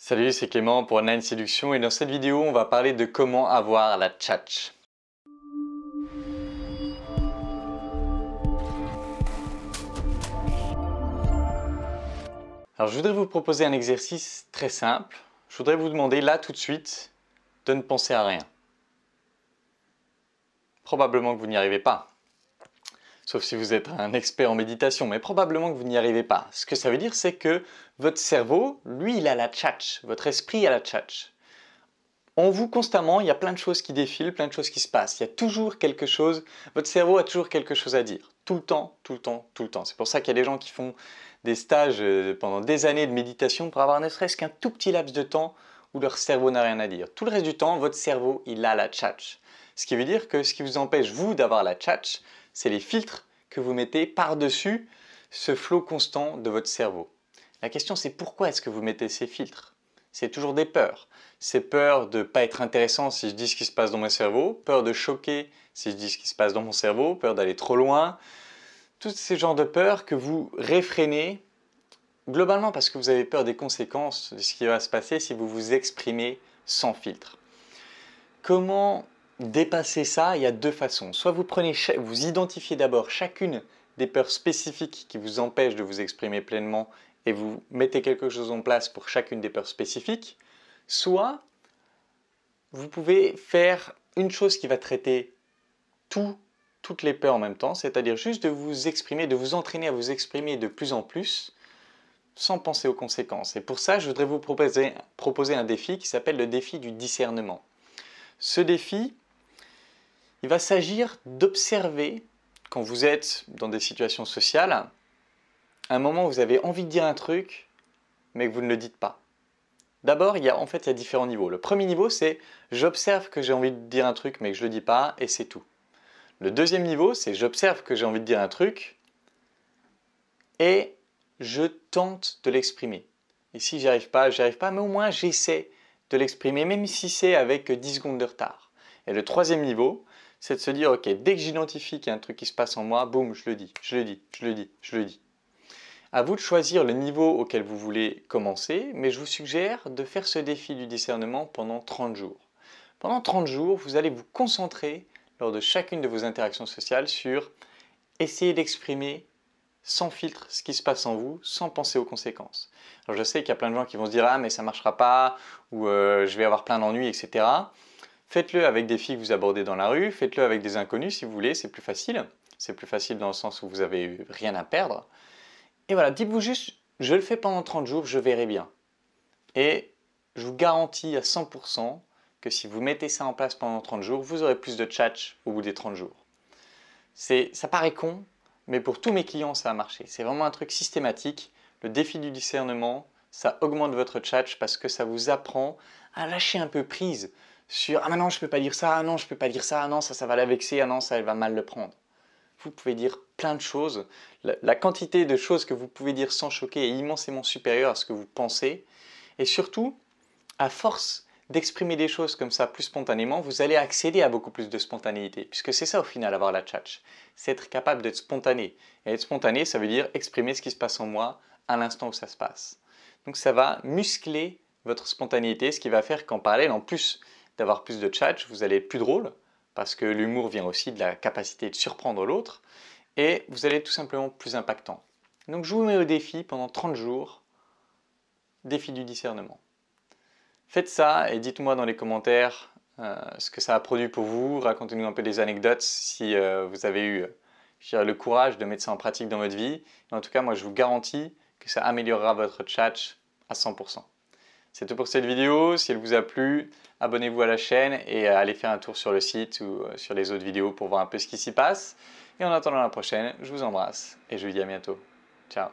Salut, c'est Clément pour Online Séduction et dans cette vidéo, on va parler de comment avoir la tchatch. Alors, je voudrais vous proposer un exercice très simple. Je voudrais vous demander là tout de suite de ne penser à rien. Probablement que vous n'y arrivez pas. Sauf si vous êtes un expert en méditation, mais probablement que vous n'y arrivez pas. Ce que ça veut dire, c'est que votre cerveau, lui, il a la tchatch. Votre esprit a la tchatch. En vous, constamment, il y a plein de choses qui défilent, plein de choses qui se passent. Il y a toujours quelque chose, votre cerveau a toujours quelque chose à dire. Tout le temps, tout le temps, tout le temps. C'est pour ça qu'il y a des gens qui font des stages pendant des années de méditation pour avoir ne serait-ce qu'un tout petit laps de temps où leur cerveau n'a rien à dire. Tout le reste du temps, votre cerveau, il a la tchatch. Ce qui veut dire que ce qui vous empêche, vous, d'avoir la tchatch, c'est les filtres que vous mettez par-dessus ce flot constant de votre cerveau. La question, c'est pourquoi est-ce que vous mettez ces filtres? C'est toujours des peurs. C'est peur de ne pas être intéressant si je dis ce qui se passe dans mon cerveau, peur de choquer si je dis ce qui se passe dans mon cerveau, peur d'aller trop loin. Tous ces genres de peurs que vous réfrénez globalement parce que vous avez peur des conséquences de ce qui va se passer si vous vous exprimez sans filtre. Comment dépasser ça? Il y a deux façons. Soit vous identifiez d'abord chacune des peurs spécifiques qui vous empêchent de vous exprimer pleinement et vous mettez quelque chose en place pour chacune des peurs spécifiques. Soit vous pouvez faire une chose qui va traiter toutes les peurs en même temps, c'est-à-dire juste de vous exprimer, de vous entraîner à vous exprimer de plus en plus sans penser aux conséquences. Et pour ça, je voudrais vous proposer un défi qui s'appelle le défi du discernement. Ce défi, il va s'agir d'observer, quand vous êtes dans des situations sociales, à un moment où vous avez envie de dire un truc, mais que vous ne le dites pas. D'abord, il y a différents niveaux. Le premier niveau, c'est j'observe que j'ai envie de dire un truc, mais que je ne le dis pas, et c'est tout. Le deuxième niveau, c'est j'observe que j'ai envie de dire un truc, et je tente de l'exprimer. Et si j'y arrive pas, mais au moins j'essaie de l'exprimer, même si c'est avec 10 secondes de retard. Et le troisième niveau, c'est de se dire, ok, dès que j'identifie qu'il y a un truc qui se passe en moi, boum, je le dis, je le dis, je le dis, je le dis. À vous de choisir le niveau auquel vous voulez commencer, mais je vous suggère de faire ce défi du discernement pendant 30 jours. Pendant 30 jours, vous allez vous concentrer lors de chacune de vos interactions sociales sur essayer d'exprimer sans filtre ce qui se passe en vous, sans penser aux conséquences. Alors je sais qu'il y a plein de gens qui vont se dire « Ah mais ça ne marchera pas » ou je vais avoir plein d'ennuis, etc. Faites-le avec des filles que vous abordez dans la rue, faites-le avec des inconnus si vous voulez, c'est plus facile. C'est plus facile dans le sens où vous n'avez rien à perdre. Et voilà, dites-vous juste « Je le fais pendant 30 jours, je verrai bien ». Et je vous garantis à 100% que si vous mettez ça en place pendant 30 jours, vous aurez plus de tchatch au bout des 30 jours. Ça paraît con, mais pour tous mes clients, ça a marché. C'est vraiment un truc systématique. Le défi du discernement, ça augmente votre tchatch parce que ça vous apprend à lâcher un peu prise sur « Ah, mais non, je ne peux pas dire ça, ah non, je ne peux pas dire ça, ah non, ça va la vexer, ah non, ça, elle va mal le prendre ». Vous pouvez dire plein de choses. La quantité de choses que vous pouvez dire sans choquer est immensément supérieure à ce que vous pensez. Et surtout, à force d'exprimer des choses comme ça plus spontanément, vous allez accéder à beaucoup plus de spontanéité. Puisque c'est ça au final, avoir la tchatch. C'est être capable d'être spontané. Et être spontané, ça veut dire exprimer ce qui se passe en moi à l'instant où ça se passe. Donc ça va muscler votre spontanéité, ce qui va faire qu'en parallèle, en plus d'avoir plus de tchatch, vous allez être plus drôle, parce que l'humour vient aussi de la capacité de surprendre l'autre, et vous allez être tout simplement plus impactant. Donc je vous mets au défi pendant 30 jours, défi du discernement. Faites ça et dites-moi dans les commentaires ce que ça a produit pour vous. Racontez-nous un peu des anecdotes si vous avez eu le courage de mettre ça en pratique dans votre vie. Et en tout cas, moi je vous garantis que ça améliorera votre tchatch à 100%. C'est tout pour cette vidéo. Si elle vous a plu, abonnez-vous à la chaîne et allez faire un tour sur le site ou sur les autres vidéos pour voir un peu ce qui s'y passe. Et en attendant la prochaine, je vous embrasse et je vous dis à bientôt. Ciao.